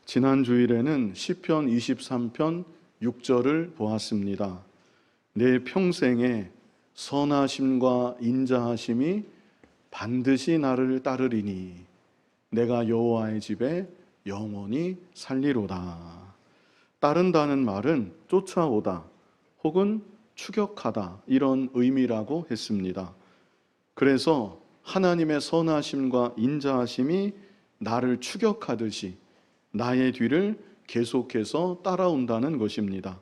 지난 주일에는 시편 23편 6절을 보았습니다. 내 평생에 선하심과 인자하심이 반드시 나를 따르리니 내가 여호와의 집에 영원히 살리로다. 따른다는 말은 쫓아오다 혹은 추격하다 이런 의미라고 했습니다. 그래서 하나님의 선하심과 인자하심이 나를 추격하듯이 나의 뒤를 계속해서 따라온다는 것입니다.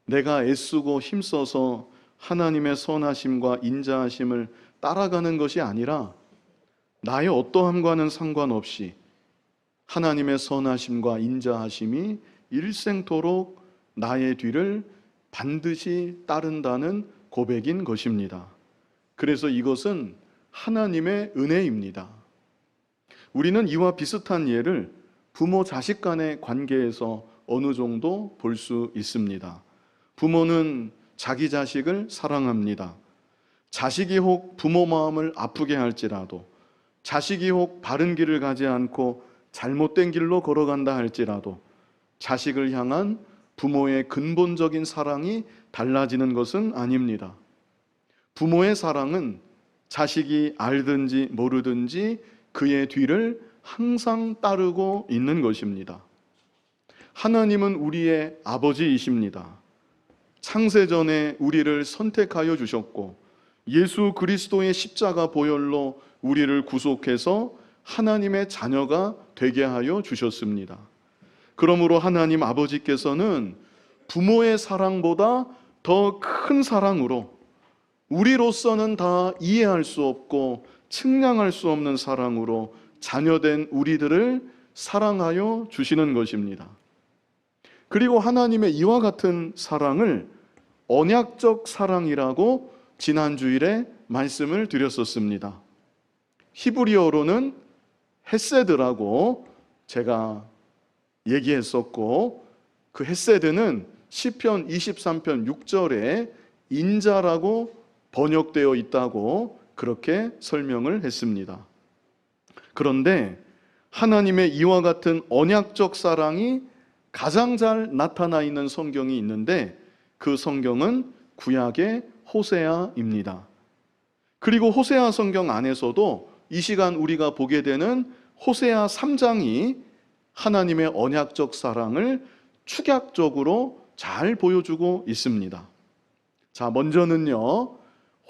내가 애쓰고 힘써서 하나님의 선하심과 인자하심을 따라가는 것이 아니라 나의 어떠함과는 상관없이 하나님의 선하심과 인자하심이 일생토록 나의 뒤를 반드시 따른다는 고백인 것입니다. 그래서 이것은 하나님의 은혜입니다. 우리는 이와 비슷한 예를 부모 자식 간의 관계에서 어느 정도 볼 수 있습니다. 부모는 자기 자식을 사랑합니다. 자식이 혹 부모 마음을 아프게 할지라도, 자식이 혹 바른 길을 가지 않고 잘못된 길로 걸어간다 할지라도 자식을 향한 부모의 근본적인 사랑이 달라지는 것은 아닙니다. 부모의 사랑은 자식이 알든지 모르든지 그의 뒤를 항상 따르고 있는 것입니다. 하나님은 우리의 아버지이십니다. 창세전에 우리를 선택하여 주셨고 예수 그리스도의 십자가 보혈로 우리를 구속해서 하나님의 자녀가 되게 하여 주셨습니다. 그러므로 하나님 아버지께서는 부모의 사랑보다 더 큰 사랑으로 우리로서는 다 이해할 수 없고 측량할 수 없는 사랑으로 자녀된 우리들을 사랑하여 주시는 것입니다. 그리고 하나님의 이와 같은 사랑을 언약적 사랑이라고 지난 주일에 말씀을 드렸었습니다. 히브리어로는 헤세드라고 제가 얘기했었고, 그 헤세드는 시편 23편 6절에 인자라고 번역되어 있다고 그렇게 설명을 했습니다. 그런데 하나님의 이와 같은 언약적 사랑이 가장 잘 나타나 있는 성경이 있는데 그 성경은 구약의 호세아입니다. 그리고 호세아 성경 안에서도 이 시간 우리가 보게 되는 호세아 3장이 하나님의 언약적 사랑을 축약적으로 잘 보여주고 있습니다. 자, 먼저는요,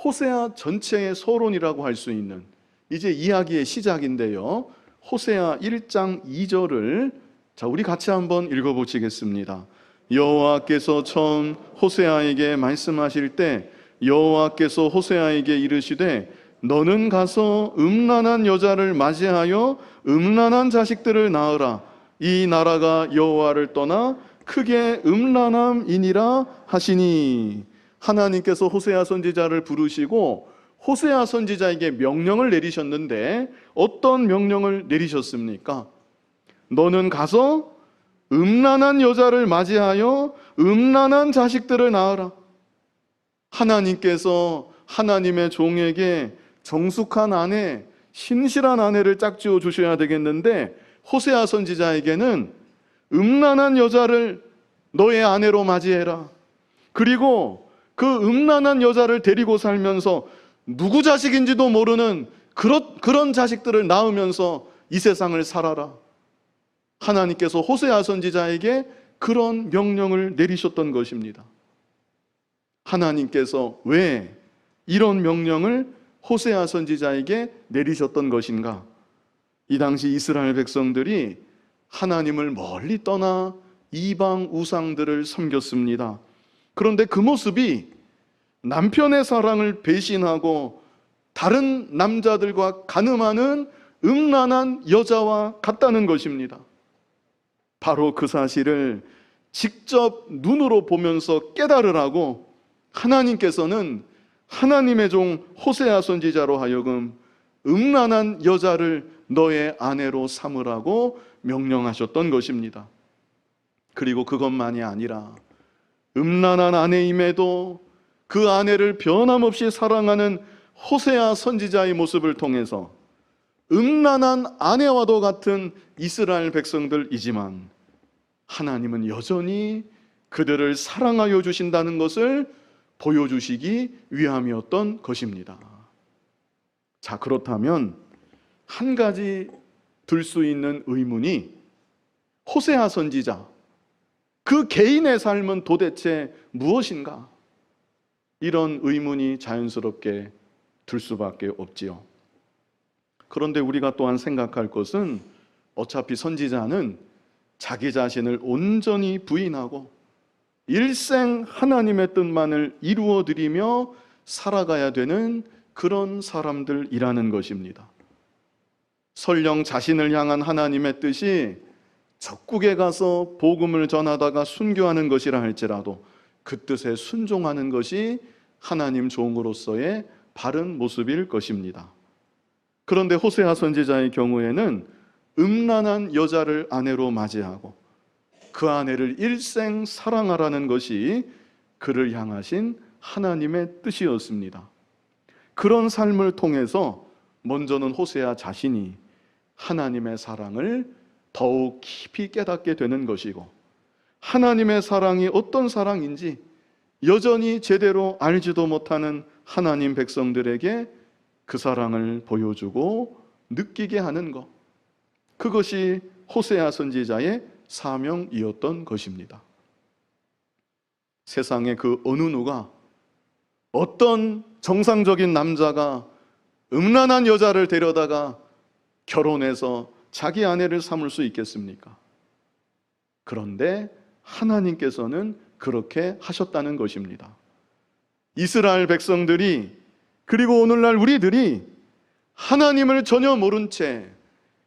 호세아 전체의 서론이라고 할 수 있는 이제 이야기의 시작인데요, 호세아 1장 2절을 자, 우리 같이 한번 읽어보시겠습니다. 여호와께서 처음 호세아에게 말씀하실 때 여호와께서 호세아에게 이르시되 너는 가서 음란한 여자를 맞이하여 음란한 자식들을 낳으라. 이 나라가 여호와를 떠나 크게 음란함이니라 하시니. 하나님께서 호세아 선지자를 부르시고 호세아 선지자에게 명령을 내리셨는데 어떤 명령을 내리셨습니까? 너는 가서 음란한 여자를 맞이하여 음란한 자식들을 낳으라. 하나님께서 하나님의 종에게 정숙한 아내, 신실한 아내를 짝지어 주셔야 되겠는데 호세아 선지자에게는 음란한 여자를 너의 아내로 맞이해라. 그리고 그 음란한 여자를 데리고 살면서 누구 자식인지도 모르는 그런 자식들을 낳으면서 이 세상을 살아라. 하나님께서 호세아 선지자에게 그런 명령을 내리셨던 것입니다. 하나님께서 왜 이런 명령을 호세아 선지자에게 내리셨던 것인가? 이 당시 이스라엘 백성들이 하나님을 멀리 떠나 이방 우상들을 섬겼습니다. 그런데 그 모습이 남편의 사랑을 배신하고 다른 남자들과 간음하는 음란한 여자와 같다는 것입니다. 바로 그 사실을 직접 눈으로 보면서 깨달으라고 하나님께서는 하나님의 종 호세아 선지자로 하여금 음란한 여자를 너의 아내로 삼으라고 명령하셨던 것입니다. 그리고 그것만이 아니라 음란한 아내임에도 그 아내를 변함없이 사랑하는 호세아 선지자의 모습을 통해서 음란한 아내와도 같은 이스라엘 백성들이지만 하나님은 여전히 그들을 사랑하여 주신다는 것을 보여주시기 위함이었던 것입니다. 자, 그렇다면 한 가지 들 수 있는 의문이, 호세아 선지자 그 개인의 삶은 도대체 무엇인가? 이런 의문이 자연스럽게 들 수밖에 없지요. 그런데 우리가 또한 생각할 것은, 어차피 선지자는 자기 자신을 온전히 부인하고 일생 하나님의 뜻만을 이루어드리며 살아가야 되는 그런 사람들이라는 것입니다. 설령 자신을 향한 하나님의 뜻이 적국에 가서 복음을 전하다가 순교하는 것이라 할지라도 그 뜻에 순종하는 것이 하나님 종으로서의 바른 모습일 것입니다. 그런데 호세아 선지자의 경우에는 음란한 여자를 아내로 맞이하고 그 아내를 일생 사랑하라는 것이 그를 향하신 하나님의 뜻이었습니다. 그런 삶을 통해서 먼저는 호세아 자신이 하나님의 사랑을 더욱 깊이 깨닫게 되는 것이고, 하나님의 사랑이 어떤 사랑인지 여전히 제대로 알지도 못하는 하나님 백성들에게 그 사랑을 보여주고 느끼게 하는 것, 그것이 호세아 선지자의 사명이었던 것입니다. 세상에 그 어느 누가, 어떤 정상적인 남자가 음란한 여자를 데려다가 결혼해서 자기 아내를 삼을 수 있겠습니까? 그런데 하나님께서는 그렇게 하셨다는 것입니다. 이스라엘 백성들이, 그리고 오늘날 우리들이 하나님을 전혀 모른 채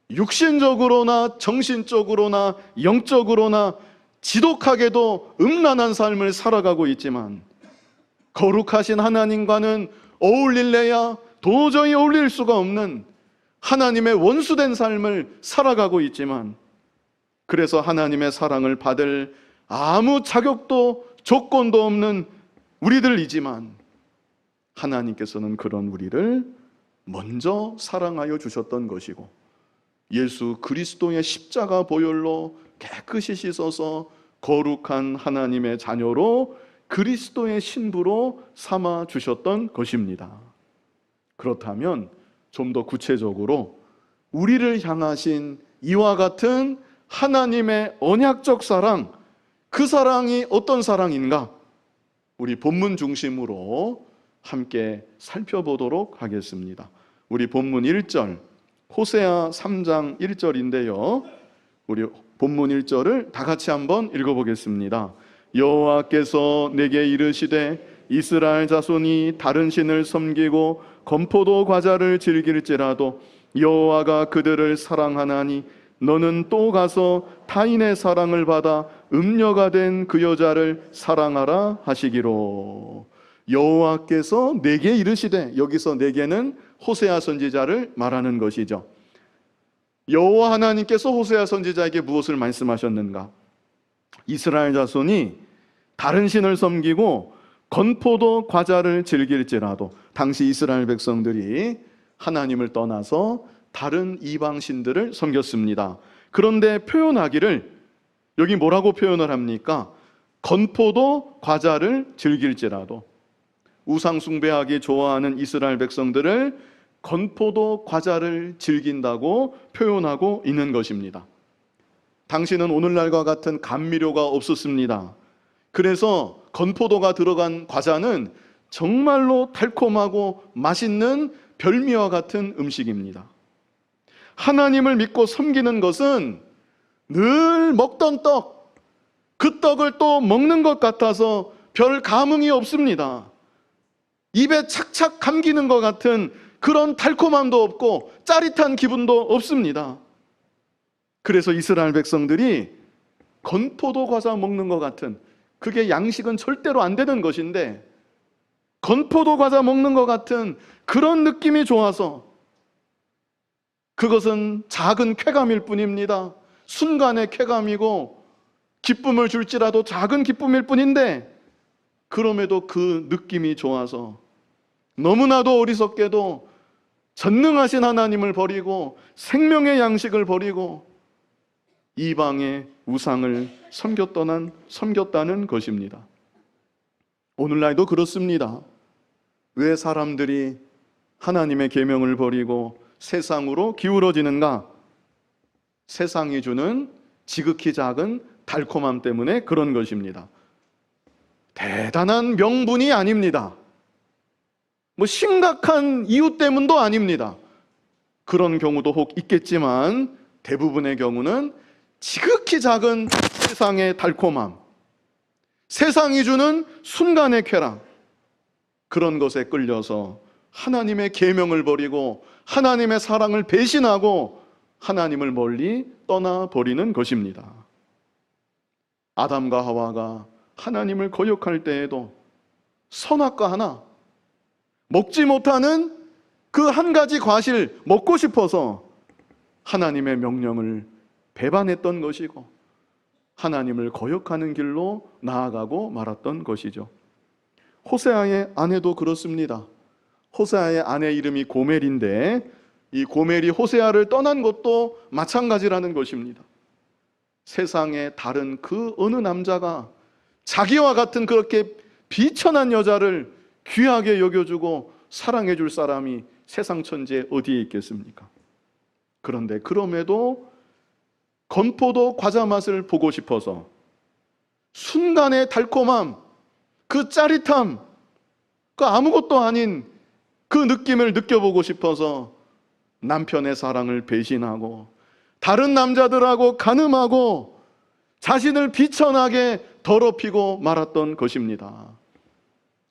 육신적으로나 정신적으로나 영적으로나 지독하게도 음란한 삶을 살아가고 있지만, 거룩하신 하나님과는 어울릴래야 도저히 어울릴 수가 없는 하나님의 원수된 삶을 살아가고 있지만, 그래서 하나님의 사랑을 받을 아무 자격도 조건도 없는 우리들이지만, 하나님께서는 그런 우리를 먼저 사랑하여 주셨던 것이고, 예수 그리스도의 십자가 보혈로 깨끗이 씻어서 거룩한 하나님의 자녀로 그리스도의 신부로 삼아 주셨던 것입니다. 그렇다면 좀 더 구체적으로 우리를 향하신 이와 같은 하나님의 언약적 사랑, 그 사랑이 어떤 사랑인가? 우리 본문 중심으로 함께 살펴보도록 하겠습니다. 우리 본문 1절, 호세아 3장 1절인데요. 우리 본문 1절을 다 같이 한번 읽어보겠습니다. 여호와께서 내게 이르시되 이스라엘 자손이 다른 신을 섬기고 건포도 과자를 즐길지라도 여호와가 그들을 사랑하나니 너는 또 가서 타인의 사랑을 받아 음녀가 된 그 여자를 사랑하라 하시기로. 여호와께서 내게 이르시되, 여기서 내게는 호세아 선지자를 말하는 것이죠. 여호와 하나님께서 호세아 선지자에게 무엇을 말씀하셨는가? 이스라엘 자손이 다른 신을 섬기고 건포도 과자를 즐길지라도, 당시 이스라엘 백성들이 하나님을 떠나서 다른 이방 신들을 섬겼습니다. 그런데 표현하기를, 여기 뭐라고 표현을 합니까? 건포도 과자를 즐길지라도. 우상 숭배하기 좋아하는 이스라엘 백성들을 건포도 과자를 즐긴다고 표현하고 있는 것입니다. 당시는 오늘날과 같은 감미료가 없었습니다. 그래서 건포도가 들어간 과자는 정말로 달콤하고 맛있는 별미와 같은 음식입니다. 하나님을 믿고 섬기는 것은 늘 먹던 떡, 그 떡을 또 먹는 것 같아서 별 감흥이 없습니다. 입에 착착 감기는 것 같은 그런 달콤함도 없고 짜릿한 기분도 없습니다. 그래서 이스라엘 백성들이 건포도 과자 먹는 것 같은, 그게 양식은 절대로 안 되는 것인데 건포도 과자 먹는 것 같은 그런 느낌이 좋아서, 그것은 작은 쾌감일 뿐입니다. 순간의 쾌감이고 기쁨을 줄지라도 작은 기쁨일 뿐인데, 그럼에도 그 느낌이 좋아서 너무나도 어리석게도 전능하신 하나님을 버리고 생명의 양식을 버리고 이방의 우상을 섬겼다는 것입니다. 오늘날도 그렇습니다. 왜 사람들이 하나님의 계명을 버리고 세상으로 기울어지는가? 세상이 주는 지극히 작은 달콤함 때문에 그런 것입니다. 대단한 명분이 아닙니다. 심각한 이유 때문도 아닙니다. 그런 경우도 혹 있겠지만 대부분의 경우는 지극히 작은 세상의 달콤함, 세상이 주는 순간의 쾌락, 그런 것에 끌려서 하나님의 계명을 버리고 하나님의 사랑을 배신하고 하나님을 멀리 떠나버리는 것입니다. 아담과 하와가 하나님을 거역할 때에도 선악과 하나, 먹지 못하는 그 한 가지 과실 먹고 싶어서 하나님의 명령을 배반했던 것이고 하나님을 거역하는 길로 나아가고 말았던 것이죠. 호세아의 아내도 그렇습니다. 호세아의 아내 이름이 고멜인데 이 고멜이 호세아를 떠난 것도 마찬가지라는 것입니다. 세상에 다른 그 어느 남자가 자기와 같은 그렇게 비천한 여자를 귀하게 여겨주고 사랑해 줄 사람이 세상 천지에 어디에 있겠습니까? 그런데 그럼에도 건포도 과자 맛을 보고 싶어서 순간의 달콤함, 그 짜릿함, 그 아무것도 아닌 그 느낌을 느껴보고 싶어서 남편의 사랑을 배신하고 다른 남자들하고 간음하고 자신을 비천하게 더럽히고 말았던 것입니다.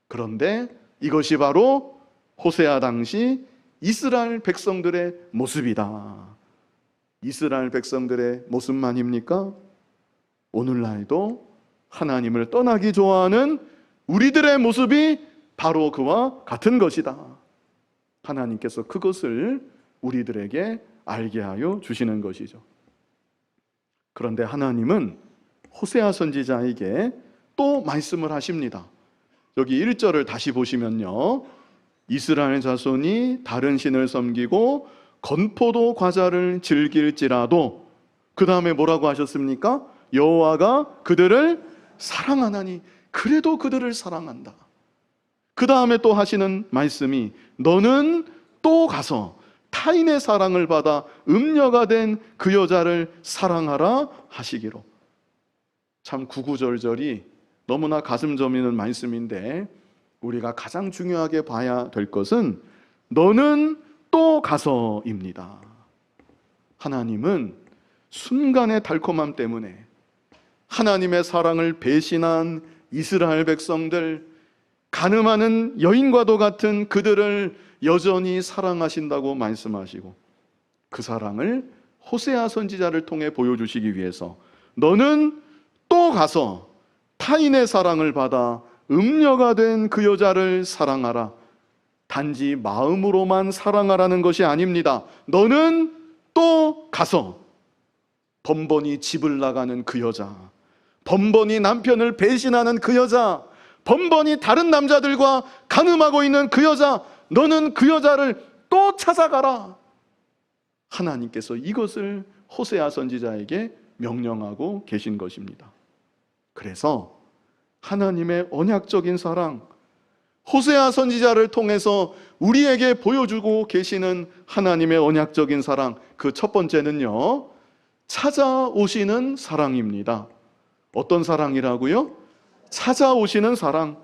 그런데 이것이 바로 호세아 당시 이스라엘 백성들의 모습이다. 이스라엘 백성들의 모습만입니까? 오늘날도 하나님을 떠나기 좋아하는 우리들의 모습이 바로 그와 같은 것이다. 하나님께서 그것을 우리들에게 알게 하여 주시는 것이죠. 그런데 하나님은 호세아 선지자에게 또 말씀을 하십니다. 여기 1절을 다시 보시면요, 이스라엘 자손이 다른 신을 섬기고 건포도 과자를 즐길지라도, 그 다음에 뭐라고 하셨습니까? 여호와가 그들을 사랑하나니, 그래도 그들을 사랑한다. 그 다음에 또 하시는 말씀이 너는 또 가서 타인의 사랑을 받아 음녀가 된 그 여자를 사랑하라 하시기로. 참 구구절절이 너무나 가슴 저미는 말씀인데 우리가 가장 중요하게 봐야 될 것은 너는 또 가서입니다. 하나님은 순간의 달콤함 때문에 하나님의 사랑을 배신한 이스라엘 백성들, 간음하는 여인과도 같은 그들을 여전히 사랑하신다고 말씀하시고 그 사랑을 호세아 선지자를 통해 보여주시기 위해서 너는 또 가서 타인의 사랑을 받아 음녀가 된 그 여자를 사랑하라. 단지 마음으로만 사랑하라는 것이 아닙니다. 너는 또 가서 번번이 집을 나가는 그 여자, 번번이 남편을 배신하는 그 여자, 번번이 다른 남자들과 간음하고 있는 그 여자, 너는 그 여자를 또 찾아가라. 하나님께서 이것을 호세아 선지자에게 명령하고 계신 것입니다. 그래서 하나님의 언약적인 사랑, 호세아 선지자를 통해서 우리에게 보여주고 계시는 하나님의 언약적인 사랑, 그 첫 번째는요, 찾아오시는 사랑입니다. 어떤 사랑이라고요? 찾아오시는 사랑.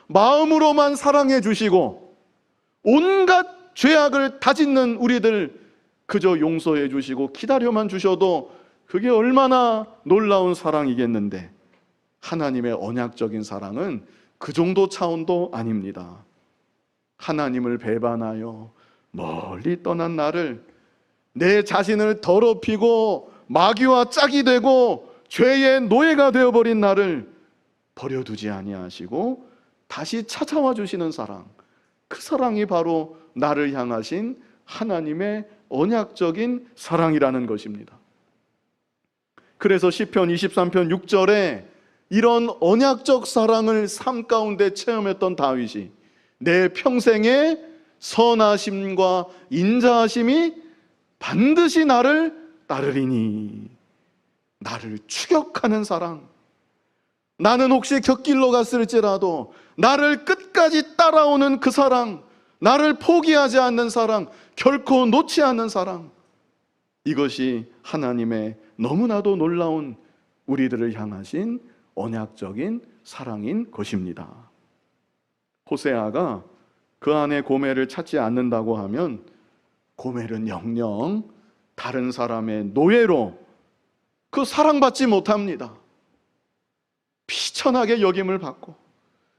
마음으로만 사랑해 주시고 온갖 죄악을 다 짓는 우리들 그저 용서해 주시고 기다려만 주셔도 그게 얼마나 놀라운 사랑이겠는데, 하나님의 언약적인 사랑은 그 정도 차원도 아닙니다. 하나님을 배반하여 멀리 떠난 나를, 내 자신을 더럽히고 마귀와 짝이 되고 죄의 노예가 되어버린 나를 버려두지 아니하시고 다시 찾아와 주시는 사랑, 그 사랑이 바로 나를 향하신 하나님의 언약적인 사랑이라는 것입니다. 그래서 시편 23편 6절에 이런 언약적 사랑을 삶 가운데 체험했던 다윗이 내 평생의 선하심과 인자하심이 반드시 나를 따르리니, 나를 추격하는 사랑, 나는 혹시 곁길로 갔을지라도 나를 끝까지 따라오는 그 사랑, 나를 포기하지 않는 사랑, 결코 놓지 않는 사랑, 이것이 하나님의 너무나도 놀라운 우리들을 향하신 언약적인 사랑인 것입니다. 호세아가 그 안에 고멜을 찾지 않는다고 하면 고멜은 영영 다른 사람의 노예로 그 사랑받지 못합니다. 비천하게 여김을 받고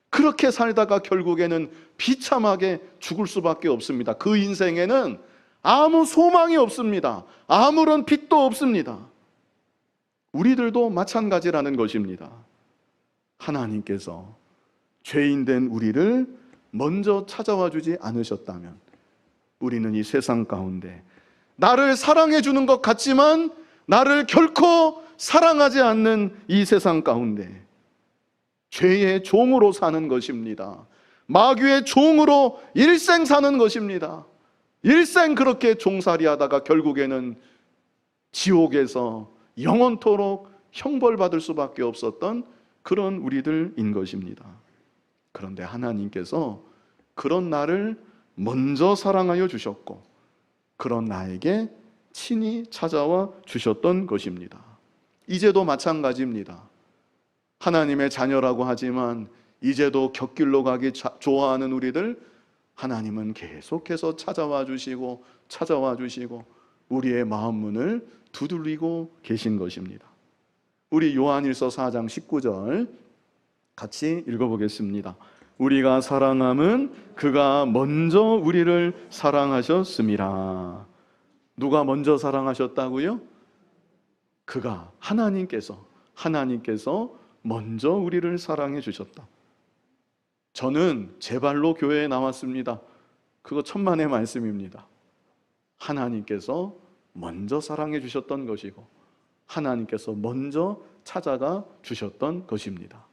그렇게 살다가 결국에는 비참하게 죽을 수밖에 없습니다. 그 인생에는 아무 소망이 없습니다. 아무런 빛도 없습니다. 우리들도 마찬가지라는 것입니다. 하나님께서 죄인된 우리를 먼저 찾아와 주지 않으셨다면 우리는 이 세상 가운데 나를 사랑해 주는 것 같지만 나를 결코 사랑하지 않는 이 세상 가운데 죄의 종으로 사는 것입니다. 마귀의 종으로 일생 사는 것입니다. 일생 그렇게 종살이 하다가 결국에는 지옥에서 영원토록 형벌받을 수밖에 없었던 그런 우리들인 것입니다. 그런데 하나님께서 그런 나를 먼저 사랑하여 주셨고 그런 나에게 친히 찾아와 주셨던 것입니다. 이제도 마찬가지입니다. 하나님의 자녀라고 하지만 이제도 곁길로 가기 좋아하는 우리들, 하나님은 계속해서 찾아와 주시고 우리의 마음 문을 두들리고 계신 것입니다. 우리 요한일서 4장 19절 같이 읽어보겠습니다. 우리가 사랑함은 그가 먼저 우리를 사랑하셨음이라. 누가 먼저 사랑하셨다고요? 그가, 하나님께서 먼저 우리를 사랑해 주셨다. 저는 제 발로 교회에 나왔습니다. 그거 천만의 말씀입니다. 하나님께서 먼저 사랑해 주셨던 것이고 하나님께서 먼저 찾아가 주셨던 것입니다.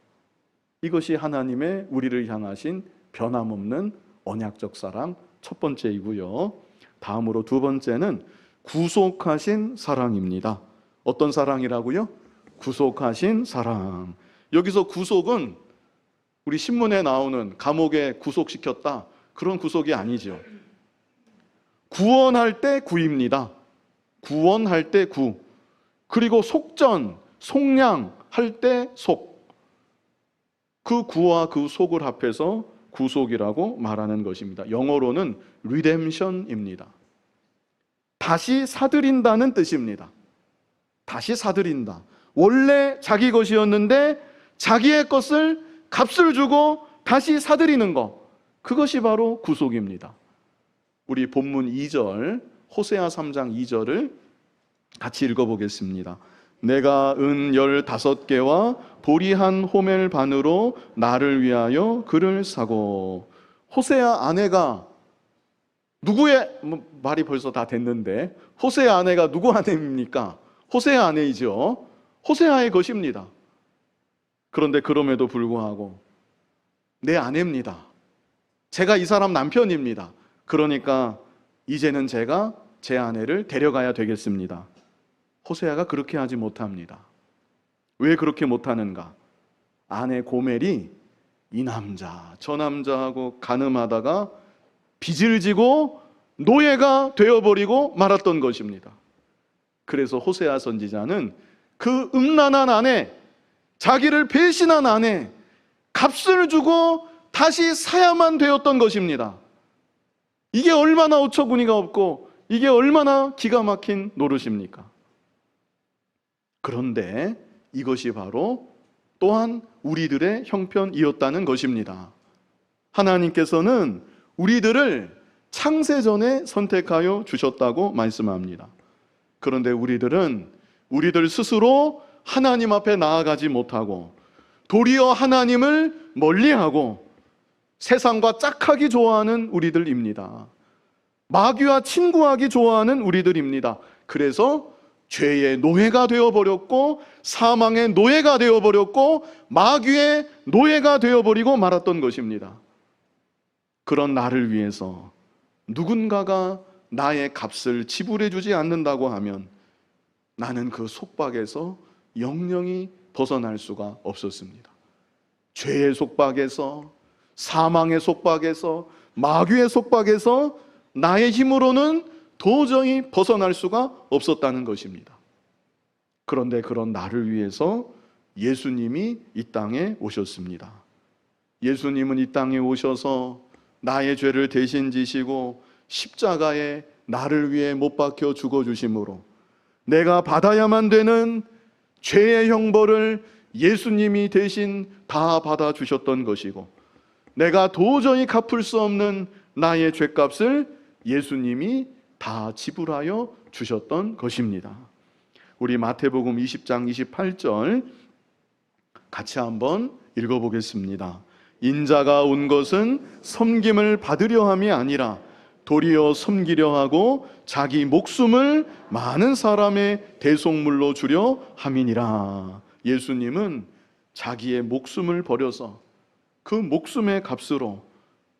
이것이 하나님의 우리를 향하신 변함없는 언약적 사랑 첫 번째이고요. 다음으로 두 번째는 구속하신 사랑입니다. 어떤 사랑이라고요? 구속하신 사랑. 여기서 구속은 우리 신문에 나오는 감옥에 구속시켰다, 그런 구속이 아니죠. 구원할 때 구입니다. 구원할 때 구. 그리고 속전, 속량할 때 속. 그 구와 그 속을 합해서 구속이라고 말하는 것입니다. 영어로는 redemption입니다. 다시 사들인다는 뜻입니다. 다시 사들인다. 원래 자기 것이었는데 자기의 것을 값을 주고 다시 사들이는 것, 그것이 바로 구속입니다. 우리 본문 2절, 호세아 3장 2절을 같이 읽어보겠습니다. 내가 은 15개와 보리 한 호멜 반으로 나를 위하여 그를 사고. 호세아 아내가 누구의, 말이 벌써 다 됐는데 호세아 아내가 누구 아내입니까? 호세아 아내이죠. 호세아의 것입니다. 그런데 그럼에도 불구하고 내 아내입니다. 제가 이 사람 남편입니다. 그러니까 이제는 제가 제 아내를 데려가야 되겠습니다. 호세아가 그렇게 하지 못합니다. 왜 그렇게 못하는가? 아내 고멜이 이 남자 저 남자하고 간음하다가 빚을 지고 노예가 되어버리고 말았던 것입니다. 그래서 호세아 선지자는 그 음란한 아내, 자기를 배신한 아내, 값을 주고 다시 사야만 되었던 것입니다. 이게 얼마나 어처구니가 없고 이게 얼마나 기가 막힌 노릇입니까? 그런데 이것이 바로 또한 우리들의 형편이었다는 것입니다. 하나님께서는 우리들을 창세전에 선택하여 주셨다고 말씀합니다. 그런데 우리들은 우리들 스스로 하나님 앞에 나아가지 못하고 도리어 하나님을 멀리하고 세상과 짝하기 좋아하는 우리들입니다. 마귀와 친구하기 좋아하는 우리들입니다. 그래서 죄의 노예가 되어버렸고 사망의 노예가 되어버렸고 마귀의 노예가 되어버리고 말았던 것입니다. 그런 나를 위해서 누군가가 나의 값을 지불해 주지 않는다고 하면 나는 그 속박에서 영영이 벗어날 수가 없었습니다. 죄의 속박에서, 사망의 속박에서, 마귀의 속박에서 나의 힘으로는 도저히 벗어날 수가 없었다는 것입니다. 그런데 그런 나를 위해서 예수님이 이 땅에 오셨습니다. 예수님은 이 땅에 오셔서 나의 죄를 대신 지시고 십자가에 나를 위해 못 박혀 죽어주심으로 내가 받아야만 되는 죄의 형벌을 예수님이 대신 다 받아주셨던 것이고, 내가 도저히 갚을 수 없는 나의 죄값을 예수님이 다 지불하여 주셨던 것입니다. 우리 마태복음 20장 28절 같이 한번 읽어보겠습니다. 인자가 온 것은 섬김을 받으려 함이 아니라 도리어 섬기려 하고 자기 목숨을 많은 사람의 대속물로 주려 함이니라. 예수님은 자기의 목숨을 버려서 그 목숨의 값으로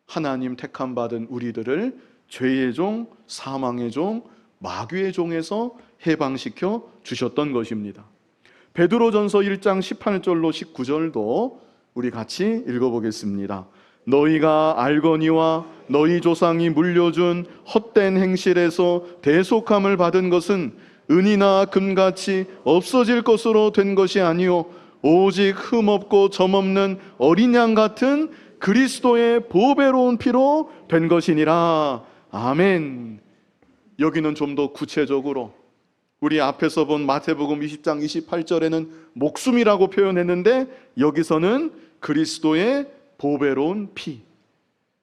하나님 택함 받은 우리들을 죄의 종, 사망의 종, 마귀의 종에서 해방시켜 주셨던 것입니다. 베드로전서 1장 18절로 19절도 우리 같이 읽어보겠습니다. 너희가 알거니와 너희 조상이 물려준 헛된 행실에서 대속함을 받은 것은 은이나 금같이 없어질 것으로 된 것이 아니요 오직 흠없고 점없는 어린 양 같은 그리스도의 보배로운 피로 된 것이니라. 아멘. 여기는 좀 더 구체적으로 우리 앞에서 본 마태복음 20장 28절에는 목숨이라고 표현했는데 여기서는 그리스도의 보배로운 피,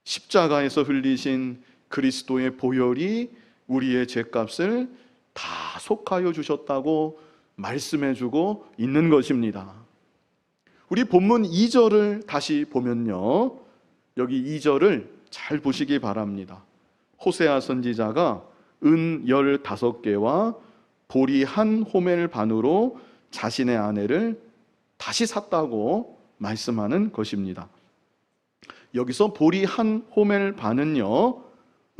십자가에서 흘리신 그리스도의 보혈이 우리의 죄값을 다 속하여 주셨다고 말씀해주고 있는 것입니다. 우리 본문 2절을 다시 보면요, 여기 2절을 잘 보시기 바랍니다. 호세아 선지자가 은 15개와 보리 한 호멜 반으로 자신의 아내를 다시 샀다고 말씀하는 것입니다. 여기서 보리 한 호멜 반은요,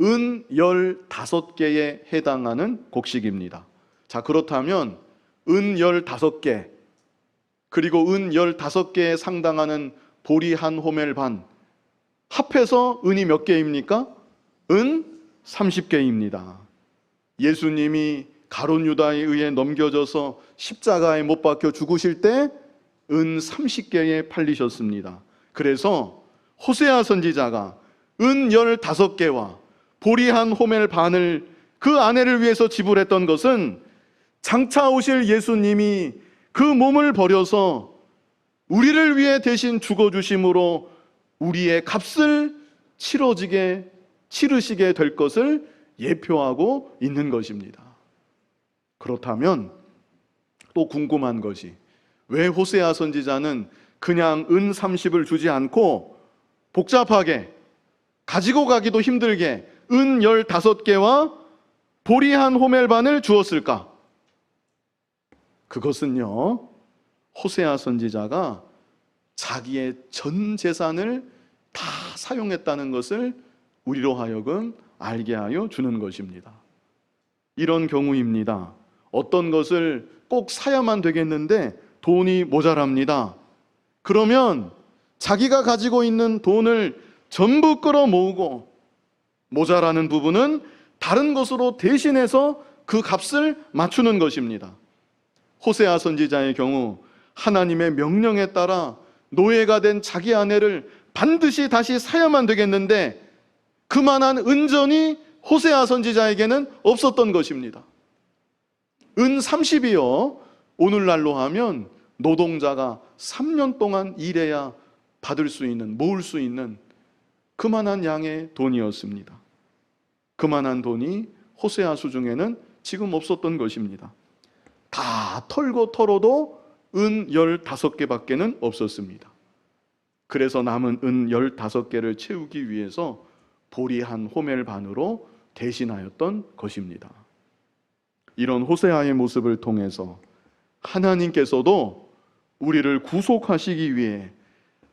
은 15개에 해당하는 곡식입니다. 자, 그렇다면 은 15개 그리고 은 15개에 상당하는 보리 한 호멜 반 합해서 은이 몇 개입니까? 은 30개입니다. 예수님이 가룟 유다에 의해 넘겨져서 십자가에 못 박혀 죽으실 때 은 30개에 팔리셨습니다. 그래서 호세아 선지자가 은 15개와 보리 한 호멜 반을 그 아내를 위해서 지불했던 것은 장차 오실 예수님이 그 몸을 버려서 우리를 위해 대신 죽어주심으로 우리의 값을 치르시게 될 것을 예표하고 있는 것입니다. 그렇다면 또 궁금한 것이, 왜 호세아 선지자는 그냥 은 30을 주지 않고 복잡하게 가지고 가기도 힘들게 은 15개와 보리 한 호멜 반을 주었을까? 그것은요, 호세아 선지자가 자기의 전 재산을 다 사용했다는 것을 우리로 하여금 알게 하여 주는 것입니다. 이런 경우입니다. 어떤 것을 꼭 사야만 되겠는데 돈이 모자랍니다. 그러면 자기가 가지고 있는 돈을 전부 끌어모으고 모자라는 부분은 다른 것으로 대신해서 그 값을 맞추는 것입니다. 호세아 선지자의 경우 하나님의 명령에 따라 노예가 된 자기 아내를 반드시 다시 사야만 되겠는데 그만한 은전이 호세아 선지자에게는 없었던 것입니다. 은 30이요, 오늘날로 하면 노동자가 3년 동안 일해야 받을 수 있는, 모을 수 있는 그만한 양의 돈이었습니다. 그만한 돈이 호세아 수중에는 지금 없었던 것입니다. 다 털고 털어도 은 15개밖에는 없었습니다. 그래서 남은 은 15개를 채우기 위해서 보리 한 호멜 반으로 대신하였던 것입니다. 이런 호세아의 모습을 통해서 하나님께서도 우리를 구속하시기 위해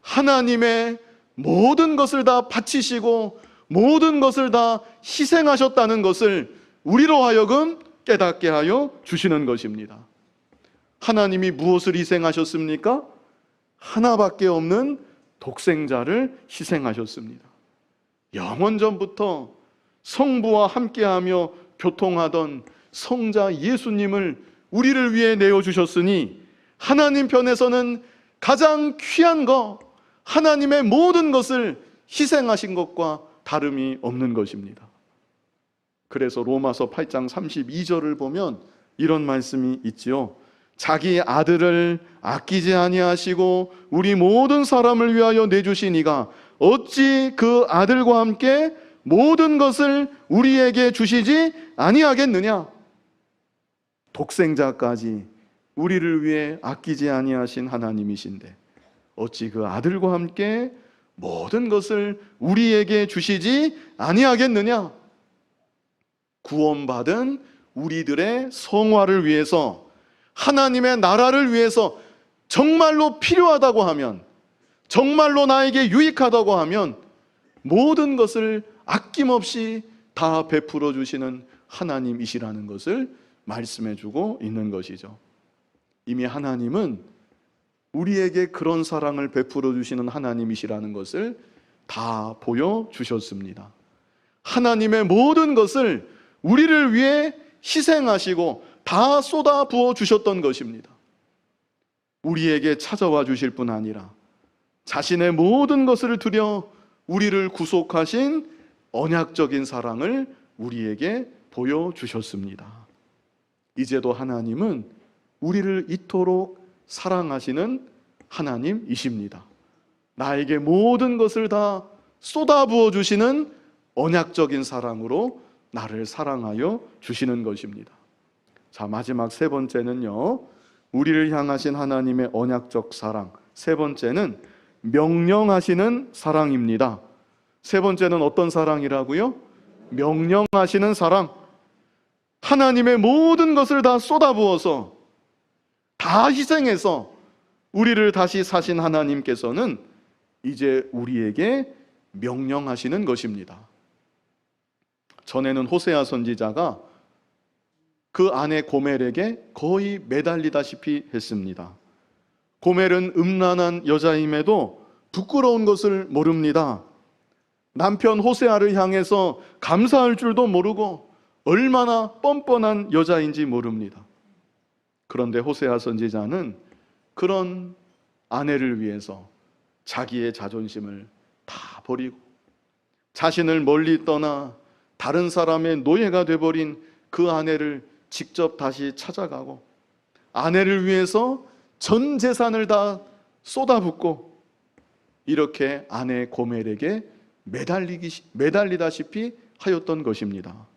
하나님의 모든 것을 다 바치시고 모든 것을 다 희생하셨다는 것을 우리로 하여금 깨닫게 하여 주시는 것입니다. 하나님이 무엇을 희생하셨습니까? 하나밖에 없는 독생자를 희생하셨습니다. 영원 전부터 성부와 함께하며 교통하던 성자 예수님을 우리를 위해 내어주셨으니 하나님 편에서는 가장 귀한 것, 하나님의 모든 것을 희생하신 것과 다름이 없는 것입니다. 그래서 로마서 8장 32절을 보면 이런 말씀이 있지요. 자기 아들을 아끼지 아니하시고 우리 모든 사람을 위하여 내주신 이가 어찌 그 아들과 함께 모든 것을 우리에게 주시지 아니하겠느냐. 독생자까지 우리를 위해 아끼지 아니하신 하나님이신데 어찌 그 아들과 함께 모든 것을 우리에게 주시지 아니하겠느냐. 구원받은 우리들의 성화를 위해서, 하나님의 나라를 위해서 정말로 필요하다고 하면, 정말로 나에게 유익하다고 하면 모든 것을 아낌없이 다 베풀어 주시는 하나님이시라는 것을 말씀해 주고 있는 것이죠. 이미 하나님은 우리에게 그런 사랑을 베풀어 주시는 하나님이시라는 것을 다 보여주셨습니다. 하나님의 모든 것을 우리를 위해 희생하시고 다 쏟아 부어 주셨던 것입니다. 우리에게 찾아와 주실 뿐 아니라 자신의 모든 것을 들여 우리를 구속하신 언약적인 사랑을 우리에게 보여주셨습니다. 이제도 하나님은 우리를 이토록 사랑하시는 하나님이십니다. 나에게 모든 것을 다 쏟아부어 주시는 언약적인 사랑으로 나를 사랑하여 주시는 것입니다. 자, 마지막 세 번째는요, 우리를 향하신 하나님의 언약적 사랑. 세 번째는 명령하시는 사랑입니다. 세 번째는 어떤 사랑이라고요? 명령하시는 사랑. 하나님의 모든 것을 다 쏟아부어서 다 희생해서 우리를 다시 사신 하나님께서는 이제 우리에게 명령하시는 것입니다. 전에는 호세아 선지자가 그 아내 고멜에게 거의 매달리다시피 했습니다. 고멜은 음란한 여자임에도 부끄러운 것을 모릅니다. 남편 호세아를 향해서 감사할 줄도 모르고 얼마나 뻔뻔한 여자인지 모릅니다. 그런데 호세아 선지자는 그런 아내를 위해서 자기의 자존심을 다 버리고 자신을 멀리 떠나 다른 사람의 노예가 돼버린 그 아내를 직접 다시 찾아가고 아내를 위해서 전 재산을 다 쏟아붓고 이렇게 아내 고멜에게 매달리다시피 하였던 것입니다.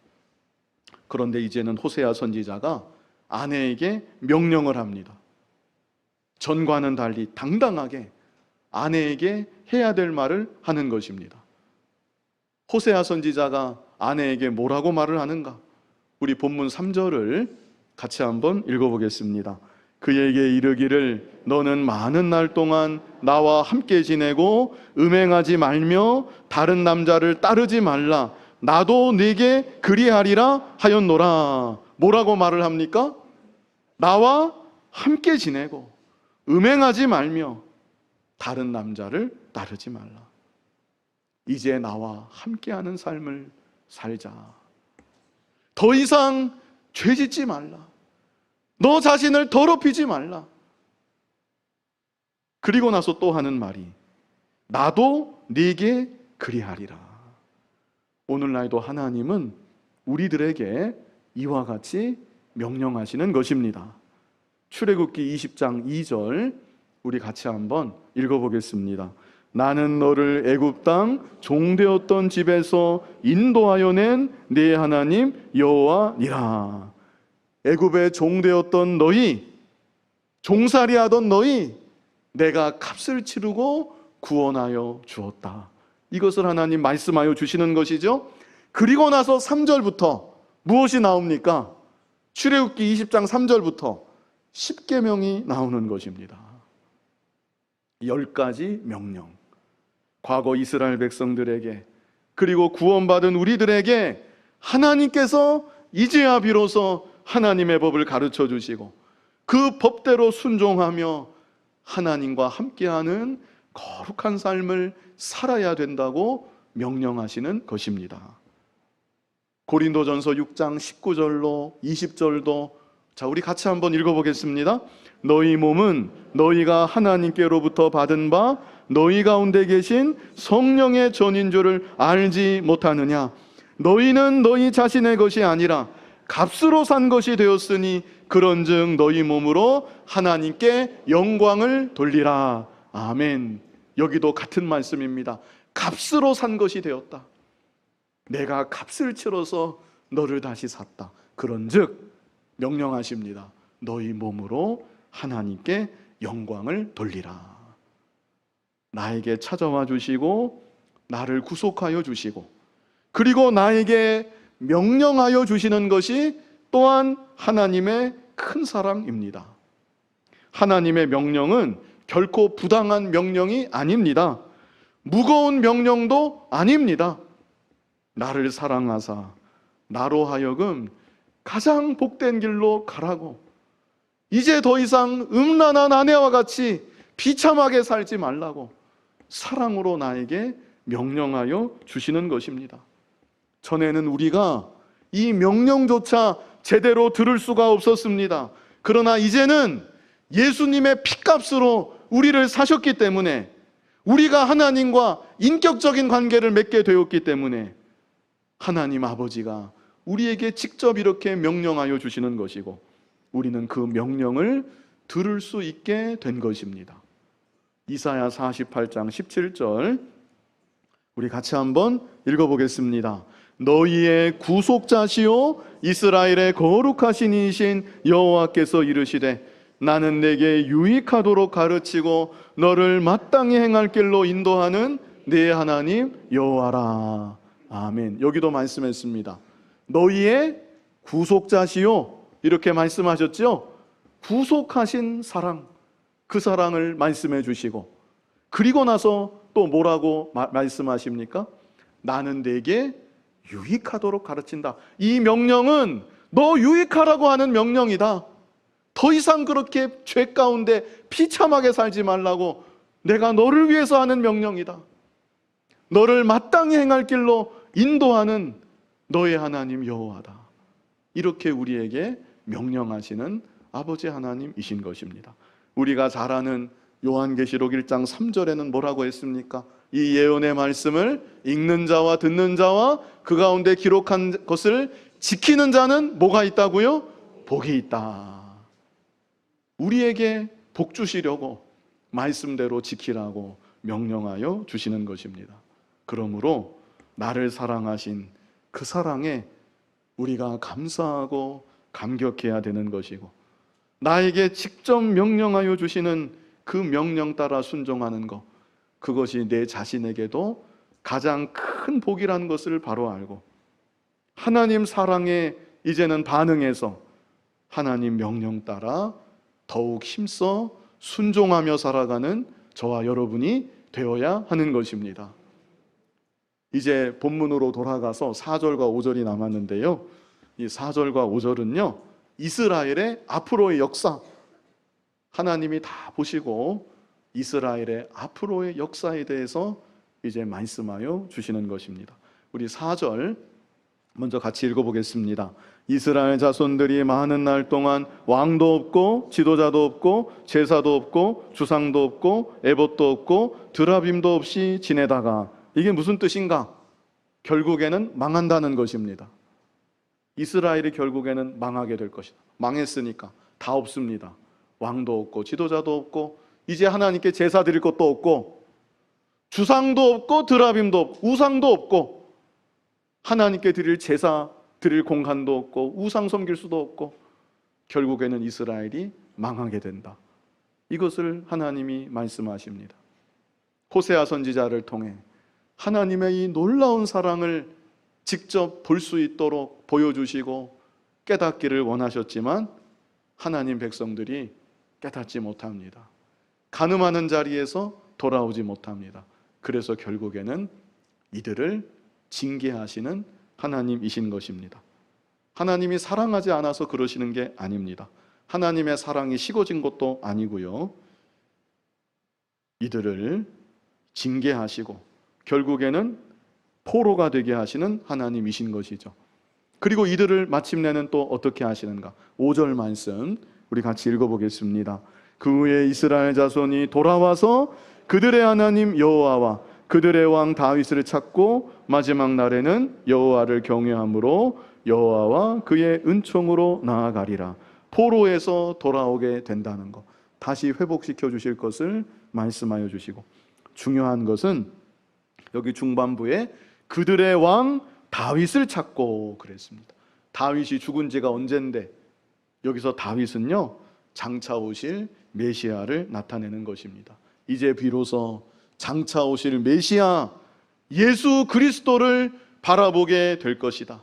그런데 이제는 호세아 선지자가 아내에게 명령을 합니다. 전과는 달리 당당하게 아내에게 해야 될 말을 하는 것입니다. 호세아 선지자가 아내에게 뭐라고 말을 하는가? 우리 본문 3절을 같이 한번 읽어보겠습니다. 그에게 이르기를 너는 많은 날 동안 나와 함께 지내고 음행하지 말며 다른 남자를 따르지 말라. 나도 네게 그리하리라 하였노라. 뭐라고 말을 합니까? 나와 함께 지내고 음행하지 말며 다른 남자를 따르지 말라. 이제 나와 함께하는 삶을 살자. 더 이상 죄짓지 말라. 너 자신을 더럽히지 말라. 그리고 나서 또 하는 말이 나도 네게 그리하리라. 오늘날도 하나님은 우리들에게 이와 같이 명령하시는 것입니다. 출애굽기 20장 2절 우리 같이 한번 읽어보겠습니다. 나는 너를 애굽 땅 종되었던 집에서 인도하여 낸 네 하나님 여호와니라. 애굽의 종되었던 너희, 종살이하던 너희, 내가 값을 치르고 구원하여 주었다. 이것을 하나님 말씀하여 주시는 것이죠. 그리고 나서 3절부터 무엇이 나옵니까? 출애굽기 20장 3절부터 10계명이 나오는 것입니다. 10가지 명령. 과거 이스라엘 백성들에게 그리고 구원받은 우리들에게 하나님께서 이제야 비로소 하나님의 법을 가르쳐 주시고 그 법대로 순종하며 하나님과 함께하는 거룩한 삶을 살아야 된다고 명령하시는 것입니다. 고린도전서 6장 19절로 20절도 우리 같이 한번 읽어보겠습니다. 너희 몸은 너희가 하나님께로부터 받은 바 너희 가운데 계신 성령의 전인 줄을 알지 못하느냐? 너희는 너희 자신의 것이 아니라 값으로 산 것이 되었으니 그런즉 너희 몸으로 하나님께 영광을 돌리라. 아멘. 여기도 같은 말씀입니다. 값으로 산 것이 되었다. 내가 값을 치러서 너를 다시 샀다. 그런즉 명령하십니다. 너희 몸으로 하나님께 영광을 돌리라. 나에게 찾아와 주시고 나를 구속하여 주시고 그리고 나에게 명령하여 주시는 것이 또한 하나님의 큰 사랑입니다. 하나님의 명령은 결코 부당한 명령이 아닙니다. 무거운 명령도 아닙니다. 나를 사랑하사 나로 하여금 가장 복된 길로 가라고, 이제 더 이상 음란한 아내와 같이 비참하게 살지 말라고 사랑으로 나에게 명령하여 주시는 것입니다. 전에는 우리가 이 명령조차 제대로 들을 수가 없었습니다. 그러나 이제는 예수님의 피값으로 우리를 사셨기 때문에, 우리가 하나님과 인격적인 관계를 맺게 되었기 때문에 하나님 아버지가 우리에게 직접 이렇게 명령하여 주시는 것이고 우리는 그 명령을 들을 수 있게 된 것입니다. 이사야 48장 17절 우리 같이 한번 읽어보겠습니다. 너희의 구속자시요 이스라엘의 거룩하신 이신 여호와께서 이르시되 나는 내게 유익하도록 가르치고 너를 마땅히 행할 길로 인도하는 네 하나님 여호와라. 아멘. 여기도 말씀했습니다. 너희의 구속자시요 이렇게 말씀하셨죠. 구속하신 사랑, 그 사랑을 말씀해 주시고 그리고 나서 또 뭐라고 말씀하십니까? 나는 내게 유익하도록 가르친다. 이 명령은 너 유익하라고 하는 명령이다. 더 이상 그렇게 죄 가운데 비참하게 살지 말라고 내가 너를 위해서 하는 명령이다. 너를 마땅히 행할 길로 인도하는 너의 하나님 여호와다. 이렇게 우리에게 명령하시는 아버지 하나님이신 것입니다. 우리가 잘 아는 요한계시록 1장 3절에는 뭐라고 했습니까? 이 예언의 말씀을 읽는 자와 듣는 자와 그 가운데 기록한 것을 지키는 자는 뭐가 있다고요? 복이 있다. 우리에게 복 주시려고 말씀대로 지키라고 명령하여 주시는 것입니다. 그러므로 나를 사랑하신 그 사랑에 우리가 감사하고 감격해야 되는 것이고, 나에게 직접 명령하여 주시는 그 명령 따라 순종하는 것, 그것이 내 자신에게도 가장 큰 복이라는 것을 바로 알고 하나님 사랑에 이제는 반응해서 하나님 명령 따라 더욱 힘써 순종하며 살아가는 저와 여러분이 되어야 하는 것입니다. 이제 본문으로 돌아가서 4절과 5절이 남았는데요, 이 4절과 5절은요 이스라엘의 앞으로의 역사, 하나님이 다 보시고 이스라엘의 앞으로의 역사에 대해서 이제 말씀하여 주시는 것입니다. 우리 4절 먼저 같이 읽어보겠습니다. 이스라엘 자손들이 많은 날 동안 왕도 없고 지도자도 없고 제사도 없고 주상도 없고 에봇도 없고 드라빔도 없이 지내다가, 이게 무슨 뜻인가? 결국에는 망한다는 것입니다. 이스라엘이 결국에는 망하게 될 것이다. 망했으니까 다 없습니다. 왕도 없고 지도자도 없고 이제 하나님께 제사 드릴 것도 없고 주상도 없고 드라빔도 없고 우상도 없고 하나님께 드릴 제사 드릴 공간도 없고 우상 섬길 수도 없고 결국에는 이스라엘이 망하게 된다. 이것을 하나님이 말씀하십니다. 호세아 선지자를 통해 하나님의 이 놀라운 사랑을 직접 볼 수 있도록 보여주시고 깨닫기를 원하셨지만 하나님 백성들이 깨닫지 못합니다. 간음하는 자리에서 돌아오지 못합니다. 그래서 결국에는 이들을 징계하시는 하나님이신 것입니다. 하나님이 사랑하지 않아서 그러시는 게 아닙니다. 하나님의 사랑이 식어진 것도 아니고요. 이들을 징계하시고 결국에는 포로가 되게 하시는 하나님이신 것이죠. 그리고 이들을 마침내는 또 어떻게 하시는가? 5절 말씀 우리 같이 읽어보겠습니다. 그 후에 이스라엘 자손이 돌아와서 그들의 하나님 여호와와 그들의 왕 다윗을 찾고 마지막 날에는 여호와를 경외함으로 여호와와 그의 은총으로 나아가리라. 포로에서 돌아오게 된다는 것, 다시 회복시켜 주실 것을 말씀하여 주시고, 중요한 것은 여기 중반부에 그들의 왕 다윗을 찾고 그랬습니다. 다윗이 죽은 지가 언젠데 여기서 다윗은요 장차 오실 메시아를 나타내는 것입니다. 이제 비로소 장차 오실 메시아 예수 그리스도를 바라보게 될 것이다.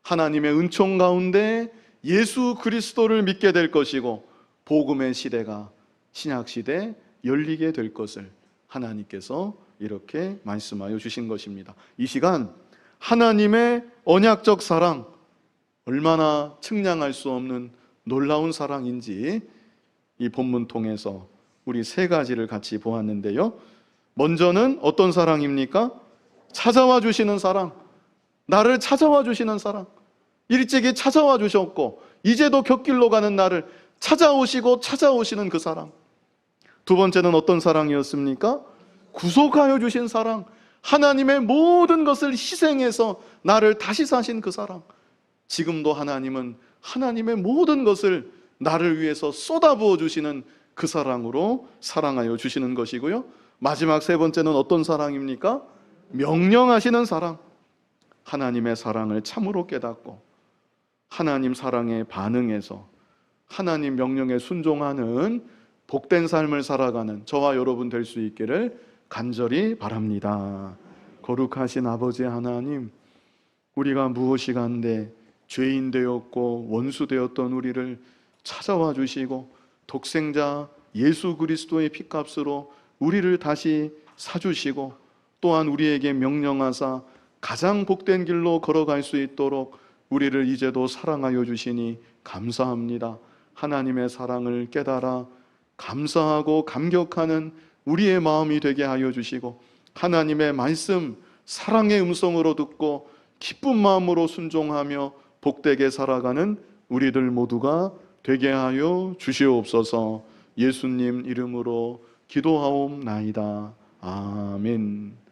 하나님의 은총 가운데 예수 그리스도를 믿게 될 것이고 복음의 시대가 신약 시대에 열리게 될 것을 하나님께서 이렇게 말씀하여 주신 것입니다. 이 시간 하나님의 언약적 사랑, 얼마나 측량할 수 없는 놀라운 사랑인지 이 본문 통해서 우리 세 가지를 같이 보았는데요. 먼저는 어떤 사랑입니까? 찾아와 주시는 사랑, 나를 찾아와 주시는 사랑. 일찍이 찾아와 주셨고 이제도 곁길로 가는 나를 찾아오시는 그 사랑. 두 번째는 어떤 사랑이었습니까? 구속하여 주신 사랑, 하나님의 모든 것을 희생해서 나를 다시 사신 그 사랑. 지금도 하나님은 하나님의 모든 것을 나를 위해서 쏟아부어 주시는 그 사랑으로 사랑하여 주시는 것이고요. 마지막 세 번째는 어떤 사랑입니까? 명령하시는 사랑. 하나님의 사랑을 참으로 깨닫고 하나님 사랑에 반응해서 하나님 명령에 순종하는 복된 삶을 살아가는 저와 여러분 될 수 있기를 간절히 바랍니다. 거룩하신 아버지 하나님, 우리가 무엇이간데 죄인 되었고 원수 되었던 우리를 찾아와 주시고 독생자 예수 그리스도의 피값으로 우리를 다시 사주시고 또한 우리에게 명령하사 가장 복된 길로 걸어갈 수 있도록 우리를 이제도 사랑하여 주시니 감사합니다. 하나님의 사랑을 깨달아 감사하고 감격하는 우리의 마음이 되게 하여 주시고 하나님의 말씀 사랑의 음성으로 듣고 기쁜 마음으로 순종하며 복되게 살아가는 우리들 모두가 되게 하여 주시옵소서. 예수님 이름으로 기도하옵나이다. 아멘.